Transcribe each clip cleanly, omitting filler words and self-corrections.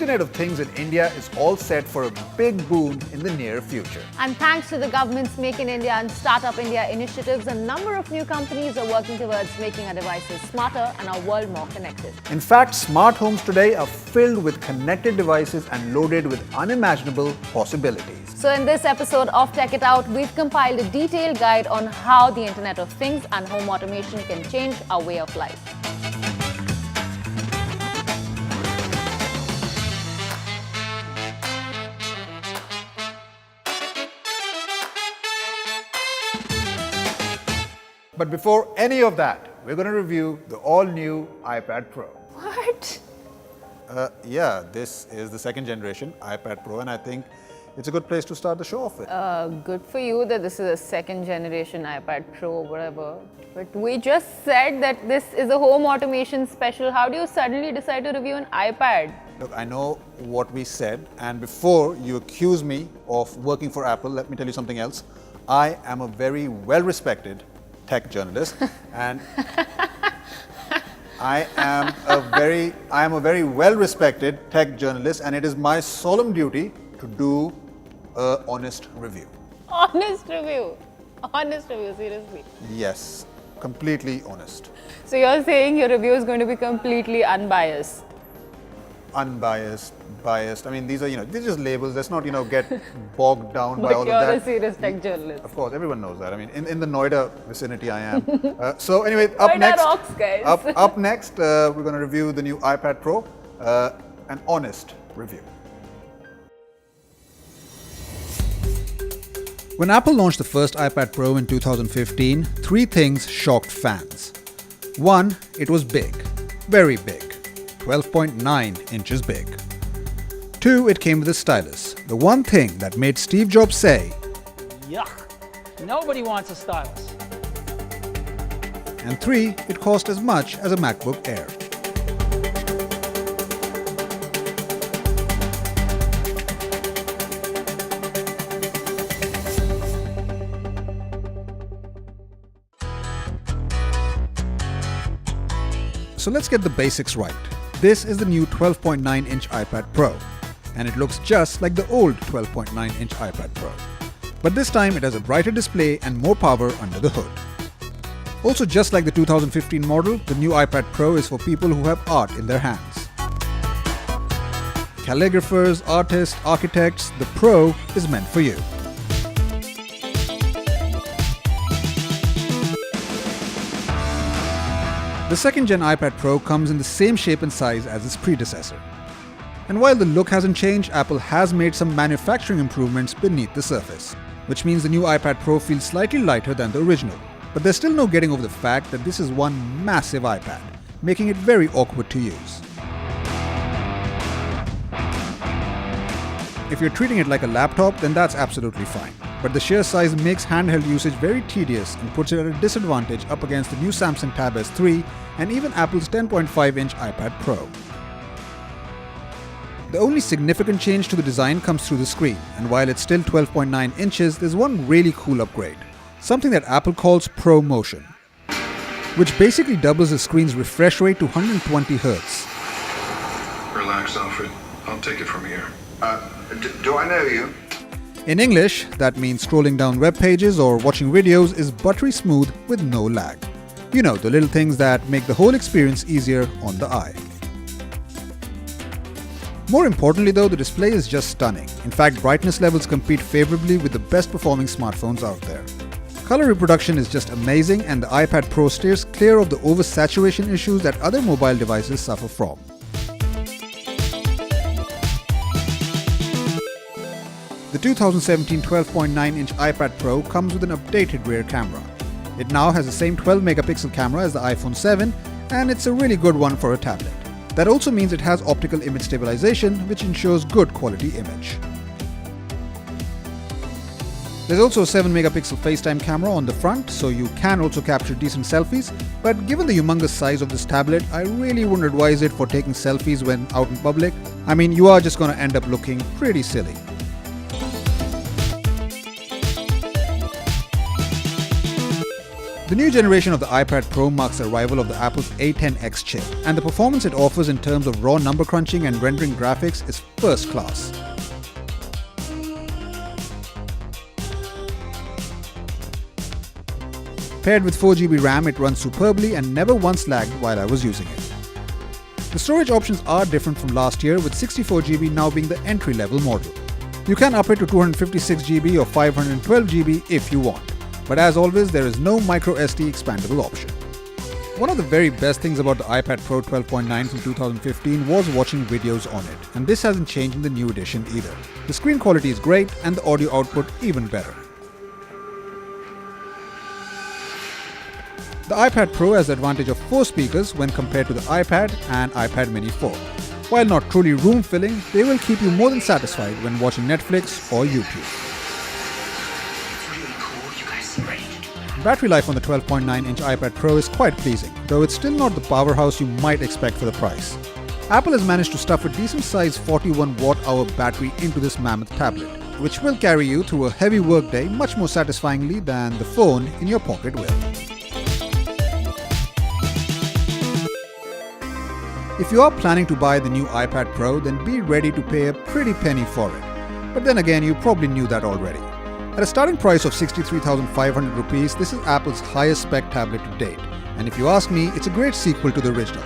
Internet of Things in India is all set for a big boom in the near future. And thanks to the government's Make in India and Startup India initiatives, a number of new companies are working towards making our devices smarter and our world more connected. In fact, smart homes today are filled with connected devices and loaded with unimaginable possibilities. So in this episode of Tech It Out, we've compiled a detailed guide on how the Internet of Things and home automation can change our way of life. But before any of that, we're going to review the all-new iPad Pro. What? Yeah, this is the second generation iPad Pro, and I think it's a good place to start the show off with. Good for you that this is a second generation iPad Pro, whatever. But we just said that this is a home automation special. How do you suddenly decide to review an iPad? Look, I know what we said, and before you accuse me of working for Apple, let me tell you something else. I am a very well-respected tech journalist, and I am a very well-respected tech journalist, and it is my solemn duty to do an honest review. Honest review, seriously. Yes, completely honest. So you're saying your review is going to be completely unbiased? Unbiased, biased. I mean, these are just labels. Let's not get bogged down by all of that. But you're a serious tech journalist. Of course, everyone knows that. I mean, in the Noida vicinity, I am. So anyway, Noida rocks, guys. Up next, we're going to review the new iPad Pro, an honest review. When Apple launched the first iPad Pro in 2015, three things shocked fans. One, it was big, very big. 12.9 inches big. 2, it came with a stylus, the one thing that made Steve Jobs say, "Yuck, nobody wants a stylus." And 3, it cost as much as a MacBook Air. So let's get the basics right. This is the new 12.9-inch iPad Pro, and it looks just like the old 12.9-inch iPad Pro. But this time it has a brighter display and more power under the hood. Also, just like the 2015 model, the new iPad Pro is for people who have art in their hands. Calligraphers, artists, architects, the Pro is meant for you. The second-gen iPad Pro comes in the same shape and size as its predecessor. And while the look hasn't changed, Apple has made some manufacturing improvements beneath the surface, which means the new iPad Pro feels slightly lighter than the original. But there's still no getting over the fact that this is one massive iPad, making it very awkward to use. If you're treating it like a laptop, then that's absolutely fine. But the sheer size makes handheld usage very tedious and puts it at a disadvantage up against the new Samsung Tab S3 and even Apple's 10.5-inch iPad Pro. The only significant change to the design comes through the screen, and while it's still 12.9 inches, there's one really cool upgrade, something that Apple calls Pro Motion, which basically doubles the screen's refresh rate to 120 Hz. Relax, Alfred. I'll take it from here. Do I know you? In English, that means scrolling down web pages or watching videos is buttery smooth with no lag. You know, the little things that make the whole experience easier on the eye. More importantly though, the display is just stunning. In fact, brightness levels compete favorably with the best performing smartphones out there. Color reproduction is just amazing, and the iPad Pro steers clear of the oversaturation issues that other mobile devices suffer from. The 2017 12.9-inch iPad Pro comes with an updated rear camera. It now has the same 12-megapixel camera as the iPhone 7, and it's a really good one for a tablet. That also means it has optical image stabilization, which ensures good quality image. There's also a 7-megapixel FaceTime camera on the front, so you can also capture decent selfies, but given the humongous size of this tablet, I really wouldn't advise it for taking selfies when out in public. I mean, you are just going to end up looking pretty silly. The The new generation of the iPad Pro marks the arrival of the Apple's A10X chip, and the performance it offers in terms of raw number crunching and rendering graphics is first class. Paired with 4GB RAM, it runs superbly and never once lagged while I was using it. The storage options are different from last year, with 64GB now being the entry-level model. You can up it to 256GB or 512GB if you want. But as always, there is no microSD expandable option. One of the very best things about the iPad Pro 12.9 from 2015 was watching videos on it, and this hasn't changed in the new edition either. The screen quality is great and the audio output even better. The iPad Pro has the advantage of 4 speakers when compared to the iPad and iPad Mini 4. While not truly room-filling, they will keep you more than satisfied when watching Netflix or YouTube. Battery life on the 12.9-inch iPad Pro is quite pleasing, though it's still not the powerhouse you might expect for the price. Apple has managed to stuff a decent-sized 41 watt-hour battery into this mammoth tablet, which will carry you through a heavy workday much more satisfyingly than the phone in your pocket will. If you are planning to buy the new iPad Pro, then be ready to pay a pretty penny for it. But then again, you probably knew that already. At a starting price of 63,500 rupees, this is Apple's highest spec tablet to date. And if you ask me, it's a great sequel to the original.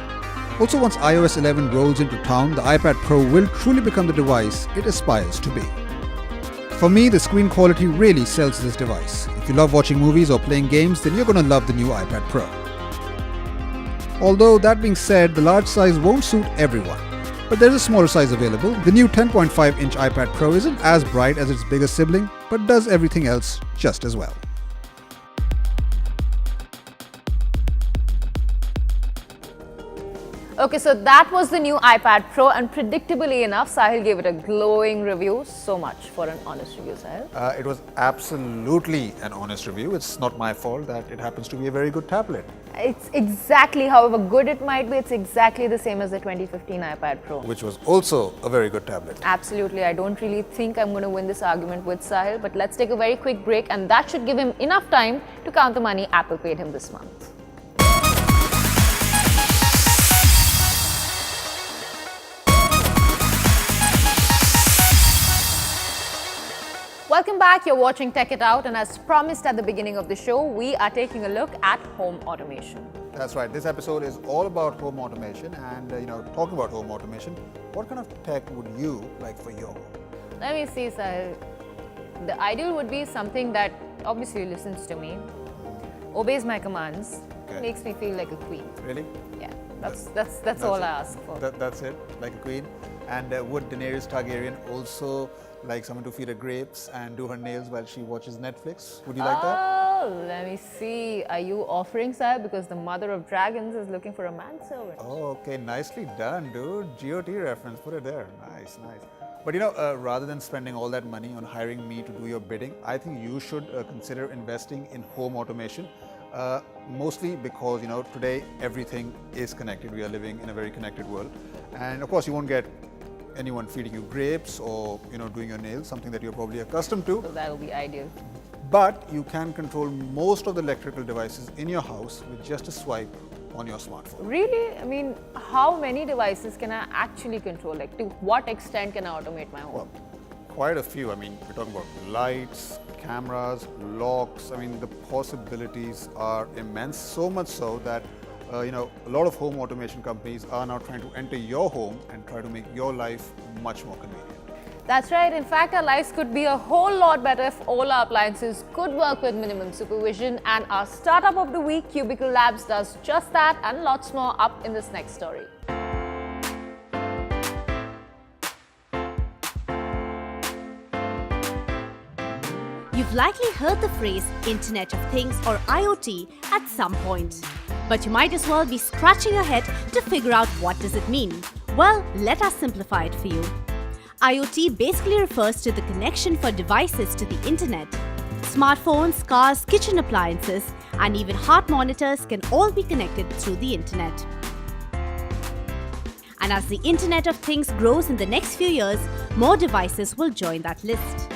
Also, once iOS 11 rolls into town, the iPad Pro will truly become the device it aspires to be. For me, the screen quality really sells this device. If you love watching movies or playing games, then you're going to love the new iPad Pro. Although, that being said, the large size won't suit everyone. But there's a smaller size available. The new 10.5-inch iPad Pro isn't as bright as its bigger sibling, but does everything else just as well. Okay, so that was the new iPad Pro, and predictably enough, Sahil gave it a glowing review. So much for an honest review, Sahil. It was absolutely an honest review. It's not my fault that it happens to be a very good tablet. It's exactly, however good it might be, it's exactly the same as the 2015 iPad Pro. Which was also a very good tablet. Absolutely. I don't really think I'm going to win this argument with Sahil, but let's take a very quick break, and that should give him enough time to count the money Apple paid him this month. Welcome back, you're watching Tech It Out, and as promised at the beginning of the show, we are taking a look at home automation. That's right, this episode is all about home automation, and talking about home automation, what kind of tech would you like for your home? Let me see, Sahil. The ideal would be something that obviously listens to me, obeys my commands, makes me feel like a queen. Really? Yeah, that's all I ask for. That's it, like a queen. And would Daenerys Targaryen also like someone to feed her grapes and do her nails while she watches Netflix? Would you like that? Oh, let me see. Are you offering, sir? Because the mother of dragons is looking for a manservant. Oh, okay. Nicely done, dude. GOT reference. Put it there. Nice, nice. But rather than spending all that money on hiring me to do your bidding, I think you should consider investing in home automation. Mostly because, today everything is connected. We are living in a very connected world. And of course, you won't get anyone feeding you grapes or doing your nails, something that you're probably accustomed to. So that'll be ideal. But you can control most of the electrical devices in your house with just a swipe on your smartphone. Really? I mean, how many devices can I actually control? Like, to what extent can I automate my home? Well, quite a few. I mean, we're talking about lights, cameras, locks. I mean, the possibilities are immense, so much so that a lot of home automation companies are now trying to enter your home and try to make your life much more convenient. That's right. In fact, our lives could be a whole lot better if all our appliances could work with minimum supervision. And our startup of the week, Cubical Labs, does just that and lots more up in this next story. You've likely heard the phrase Internet of Things or IoT at some point. But you might as well be scratching your head to figure out what does it mean. Well, let us simplify it for you. IoT basically refers to the connection for devices to the internet. Smartphones, cars, kitchen appliances, and even heart monitors can all be connected through the internet. And as the Internet of Things grows in the next few years, more devices will join that list.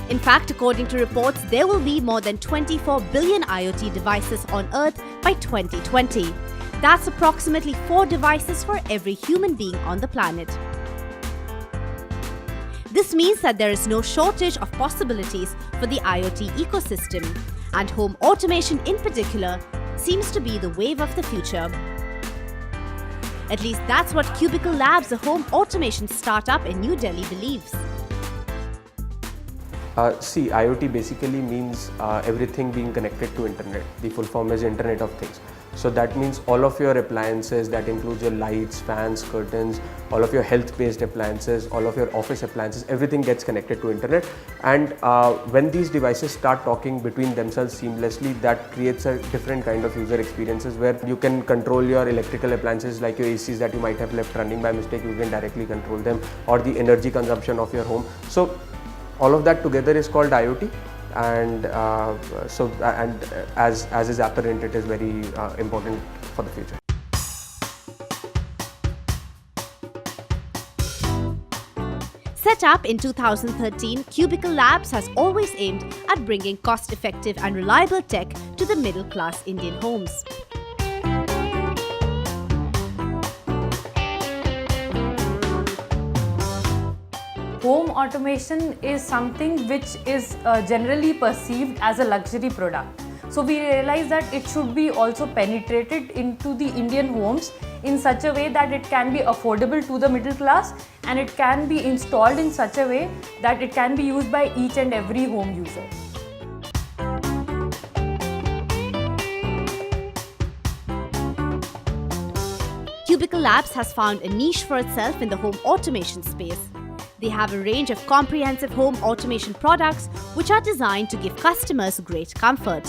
In fact, according to reports, there will be more than 24 billion IoT devices on Earth by 2020. That's approximately 4 devices for every human being on the planet. This means that there is no shortage of possibilities for the IoT ecosystem, and home automation in particular seems to be the wave of the future. At least that's what Cubical Labs, a home automation startup in New Delhi, believes. See, IoT basically means everything being connected to internet. The full form is Internet of Things. So that means all of your appliances, that includes your lights, fans, curtains, all of your health-based appliances, all of your office appliances, everything gets connected to internet. And when these devices start talking between themselves seamlessly, that creates a different kind of user experiences where you can control your electrical appliances like your ACs that you might have left running by mistake, you can directly control them, or the energy consumption of your home. So all of that together is called IoT. And as is apparent, it is very important for the future. Set up in 2013, Cubical Labs has always aimed at bringing cost-effective and reliable tech to the middle-class Indian homes. Home automation is something which is generally perceived as a luxury product. So we realize that it should be also penetrated into the Indian homes in such a way that it can be affordable to the middle class, and it can be installed in such a way that it can be used by each and every home user. Cubical Labs has found a niche for itself in the home automation space. They have a range of comprehensive home automation products which are designed to give customers great comfort.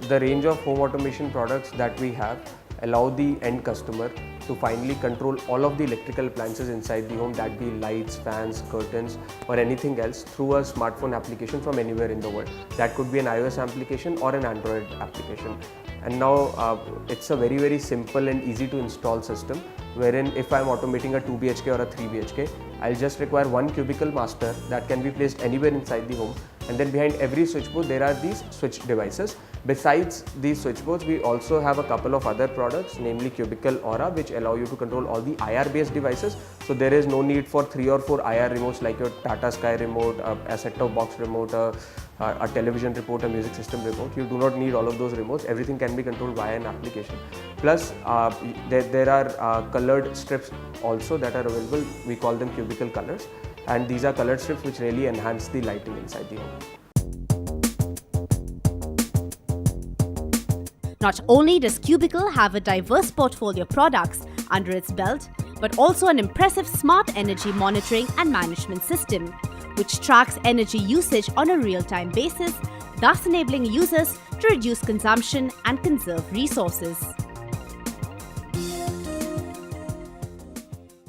The range of home automation products that we have allow the end customer to finally control all of the electrical appliances inside the home, that be lights, fans, curtains, or anything else, through a smartphone application from anywhere in the world. That could be an iOS application or an Android application. And now it's a very, very simple and easy to install system, wherein if I'm automating a 2 BHK or a 3 BHK, I'll just require one cubicle master that can be placed anywhere inside the home, and then behind every switchboard there are these switch devices. Besides these switchboards, we also have a couple of other products, namely Cubical Aura, which allow you to control all the IR based devices. So there is no need for 3 or 4 IR remotes like your Tata Sky remote, a set-top box remote, a television remote, a music system remote. You do not need all of those remotes. Everything can be controlled via an application. Plus, there are colored strips also that are available. We call them cubicle colors, and these are colored strips which really enhance the lighting inside the home. Not only does Cubicle have a diverse portfolio of products under its belt, but also an impressive smart energy monitoring and management system, which tracks energy usage on a real-time basis, thus enabling users to reduce consumption and conserve resources.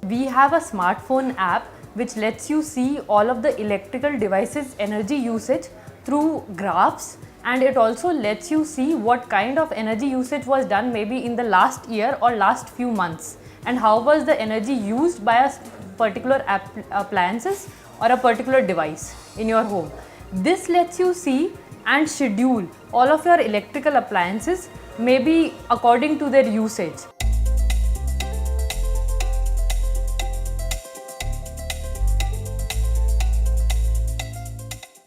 We have a smartphone app which lets you see all of the electrical devices' energy usage through graphs, and it also lets you see what kind of energy usage was done maybe in the last year or last few months, and how was the energy used by a particular appliances or a particular device in your home. This lets you see and schedule all of your electrical appliances maybe according to their usage.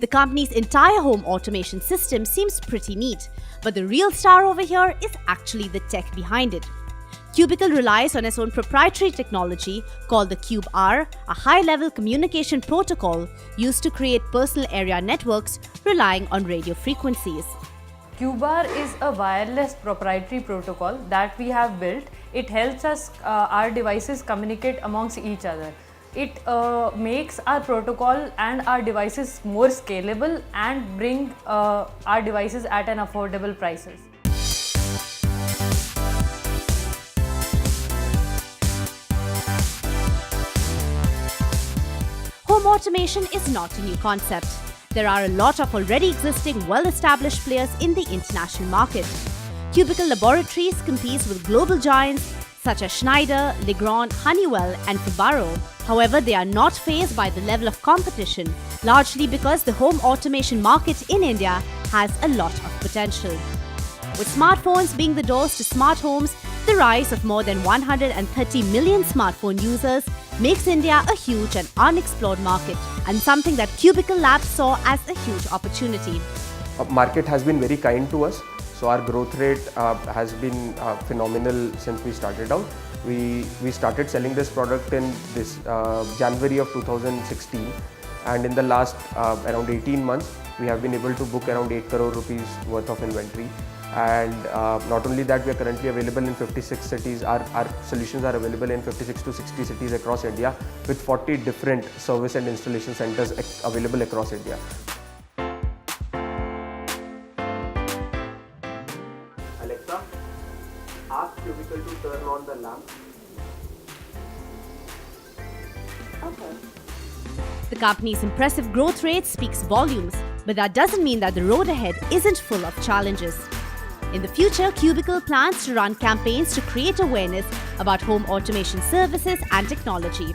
The company's entire home automation system seems pretty neat, but the real star over here is actually the tech behind it. Cubicle relies on its own proprietary technology called the CubeR, a high-level communication protocol used to create personal area networks relying on radio frequencies. CubeR is a wireless proprietary protocol that we have built. It helps us, our devices communicate amongst each other. It makes our protocol and our devices more scalable and bring our devices at an affordable prices. Home automation is not a new concept. There are a lot of already existing well-established players in the international market. Cubicle Laboratories competes with global giants such as Schneider, Legrand, Honeywell, and Fibaro. However, they are not fazed by the level of competition, largely because the home automation market in India has a lot of potential. With smartphones being the doors to smart homes, the rise of more than 130 million smartphone users makes India a huge and unexplored market, and something that Cubical Labs saw as a huge opportunity. Market has been very kind to us, so our growth rate has been phenomenal since we started out. We started selling this product in this January of 2016, and in the last around 18 months we have been able to book around 8 crore rupees worth of inventory. And not only that, we are currently available in 56 cities. Our solutions are available in 56 to 60 cities across India, with 40 different service and installation centers available across India. Alexa, ask Cubicle to turn on the lamp. The company's impressive growth rate speaks volumes, but that doesn't mean that the road ahead isn't full of challenges. In the future, Cubicle plans to run campaigns to create awareness about home automation services and technology.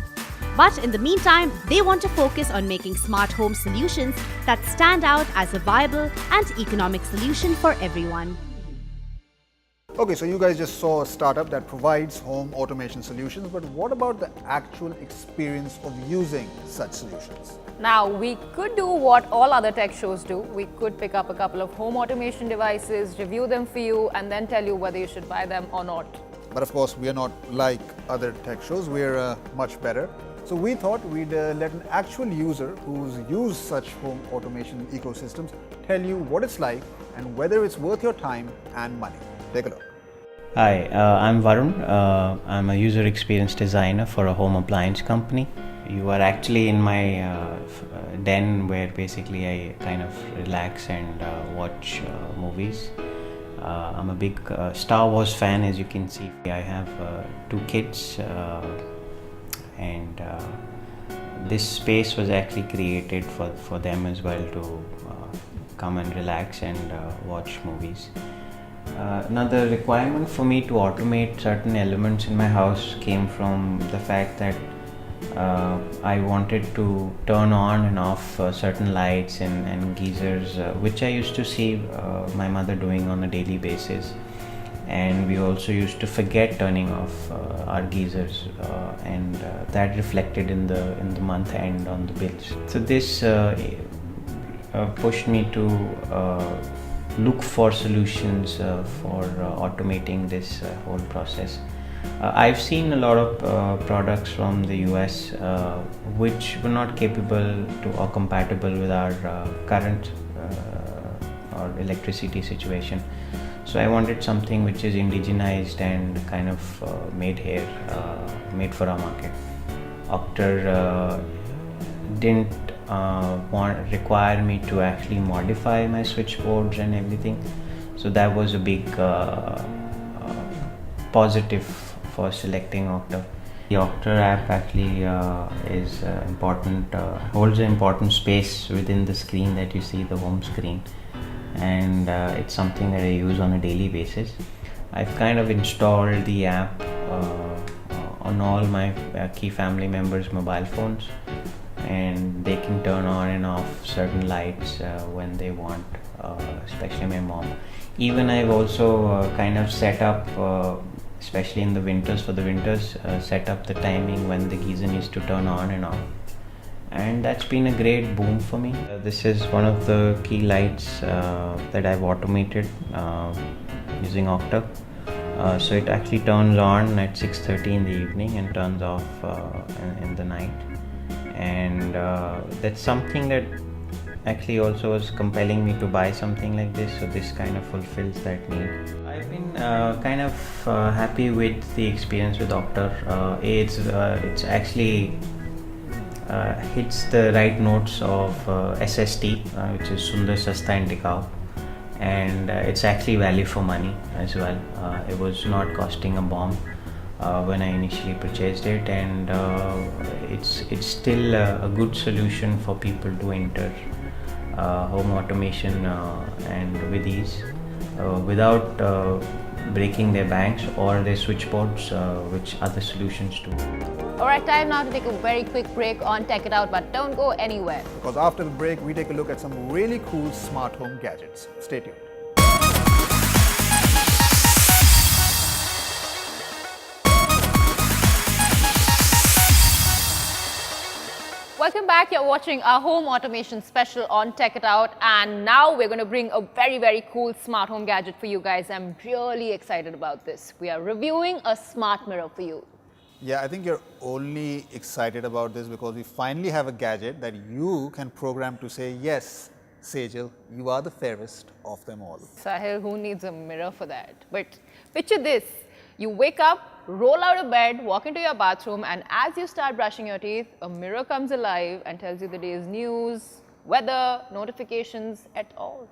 But in the meantime, they want to focus on making smart home solutions that stand out as a viable and economic solution for everyone. Okay, so you guys just saw a startup that provides home automation solutions, but what about the actual experience of using such solutions? Now, we could do what all other tech shows do. We could pick up a couple of home automation devices, review them for you, and then tell you whether you should buy them or not. But of course, we are not like other tech shows, we're much better. So we thought we'd let an actual user who's used such home automation ecosystems tell you what it's like and whether it's worth your time and money. Take a look. Hi, I'm Varun. I'm a user experience designer for a home appliance company. You are actually in my den where basically I kind of relax and watch movies. I'm a big Star Wars fan, as you can see. I have 2 kids and this space was actually created for them as well to come and relax and watch movies. Another requirement for me to automate certain elements in my house came from the fact that I wanted to turn on and off certain lights and geysers, which I used to see my mother doing on a daily basis. And we also used to forget turning off our geysers, and that reflected in the month end on the bills. So this pushed me to look for solutions for automating this whole process. I've seen a lot of products from the US which were not capable or compatible with our current or electricity situation. So I wanted something which is indigenized and kind of made here, made for our market. Octar didn't require me to actually modify my switchboards and everything. So that was a big positive for selecting Octar. The Octar app actually is important, holds an important space within the screen that you see, the home screen. And it's something that I use on a daily basis. I've kind of installed the app on all my key family members' mobile phones, and they can turn on and off certain lights when they want, especially my mom. Even I've also kind of set up, especially in the winters, set up the timing when the geyser needs to turn on and off. And that's been a great boom for me. This is one of the key lights that I've automated using Octar. So it actually turns on at 6:30 in the evening and turns off in the night. And that's something that actually also was compelling me to buy something like this. So this kind of fulfills that need. I've been kind of happy with the experience with Octar. It's actually hits the right notes of SST, which is Sundar, Sasta and Tikau, and it's actually value for money as well. It was not costing a bomb when I initially purchased it, and it's still a good solution for people to enter home automation and with ease without breaking their banks or their switchboards, which other solutions do. Alright, time now to take a very quick break on Tech It Out, but don't go anywhere. Because after the break, we take a look at some really cool smart home gadgets. Stay tuned. Welcome back. You're watching our home automation special on Tech It Out, and now we're going to bring a very cool smart home gadget for you guys. I'm really excited about this. We are reviewing a smart mirror for you. Yeah, I think you're only excited about this because we finally have a gadget that you can program to say, yes, Sejal, you are the fairest of them all. Sahil, who needs a mirror for that? But picture this. You wake up, roll out of bed, walk into your bathroom, and as you start brushing your teeth, a mirror comes alive and tells you the day's news, weather, notifications, et al.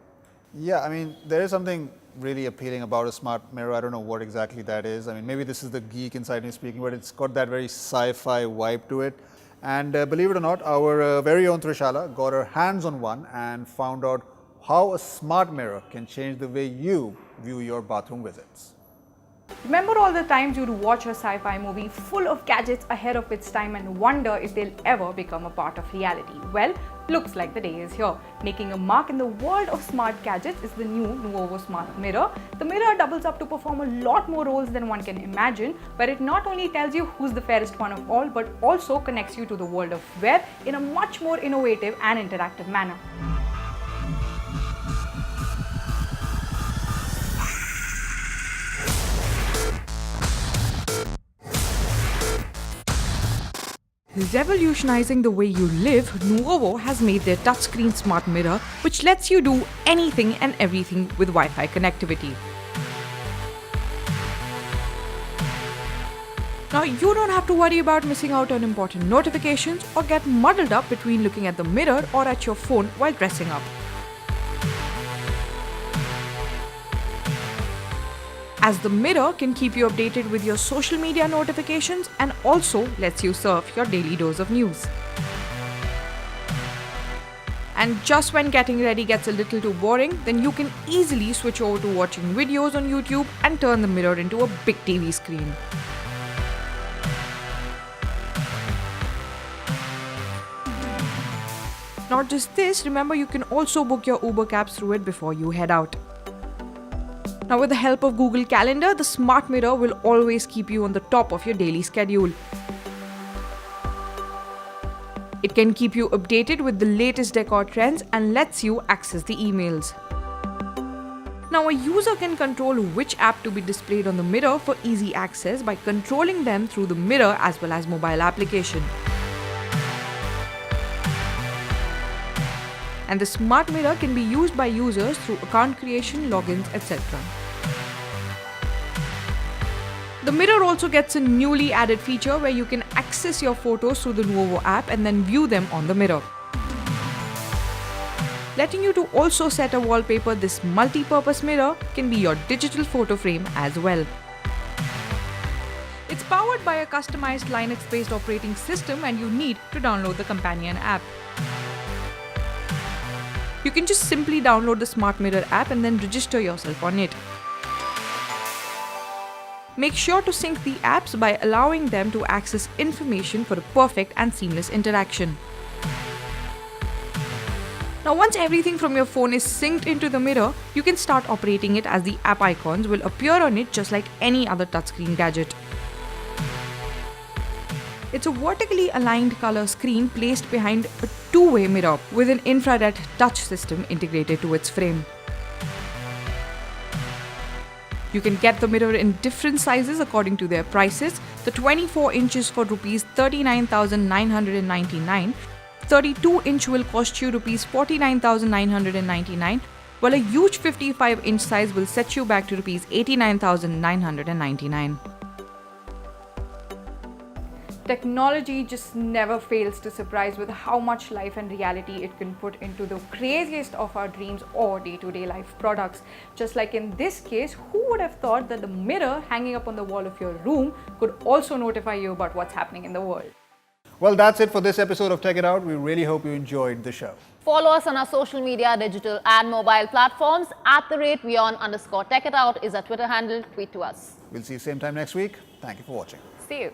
Yeah, I mean, there is something really appealing about a smart mirror. I don't know what exactly that is. I mean, maybe this is the geek inside me speaking, but it's got that very sci-fi vibe to it. And believe it or not, our very own Trishala got her hands on one and found out how a smart mirror can change the way you view your bathroom visits. Remember all the times you'd watch a sci-fi movie full of gadgets ahead of its time and wonder if they'll ever become a part of reality? Well, looks like the day is here. Making a mark in the world of smart gadgets is the new Nuovo Smart Mirror. The mirror doubles up to perform a lot more roles than one can imagine, where it not only tells you who's the fairest one of all, but also connects you to the world of web in a much more innovative and interactive manner. Revolutionizing the way you live, Nuovo has made their touchscreen smart mirror, which lets you do anything and everything with Wi-Fi connectivity. Now, you don't have to worry about missing out on important notifications or get muddled up between looking at the mirror or at your phone while dressing up. As the mirror can keep you updated with your social media notifications and also lets you surf your daily dose of news. And just when getting ready gets a little too boring, then you can easily switch over to watching videos on YouTube and turn the mirror into a big TV screen. Not just this, remember you can also book your Uber cabs through it before you head out. Now, with the help of Google Calendar, the smart mirror will always keep you on the top of your daily schedule. It can keep you updated with the latest decor trends and lets you access the emails. Now, a user can control which app to be displayed on the mirror for easy access by controlling them through the mirror as well as mobile application. And the smart mirror can be used by users through account creation, logins, etc. The mirror also gets a newly added feature where you can access your photos through the Nuovo app and then view them on the mirror. Letting you to also set a wallpaper, this multi-purpose mirror can be your digital photo frame as well. It's powered by a customized Linux-based operating system and you need to download the companion app. You can just simply download the Smart Mirror app and then register yourself on it. Make sure to sync the apps by allowing them to access information for a perfect and seamless interaction. Now, once everything from your phone is synced into the mirror, you can start operating it as the app icons will appear on it just like any other touchscreen gadget. It's a vertically aligned color screen placed behind a two-way mirror with an infrared touch system integrated to its frame. You can get the mirror in different sizes according to their prices. The 24 inches for Rs 39,999, 32-inch will cost you Rs 49,999, while a huge 55-inch size will set you back to Rs 89,999. Technology just never fails to surprise with how much life and reality it can put into the craziest of our dreams or day-to-day life products. Just like in this case, who would have thought that the mirror hanging up on the wall of your room could also notify you about what's happening in the world? Well, that's it for this episode of Tech It Out. We really hope you enjoyed the show. Follow us on our social media, digital and mobile platforms. @WION_Tech It Out is our Twitter handle. Tweet to us. We'll see you same time next week. Thank you for watching. See you.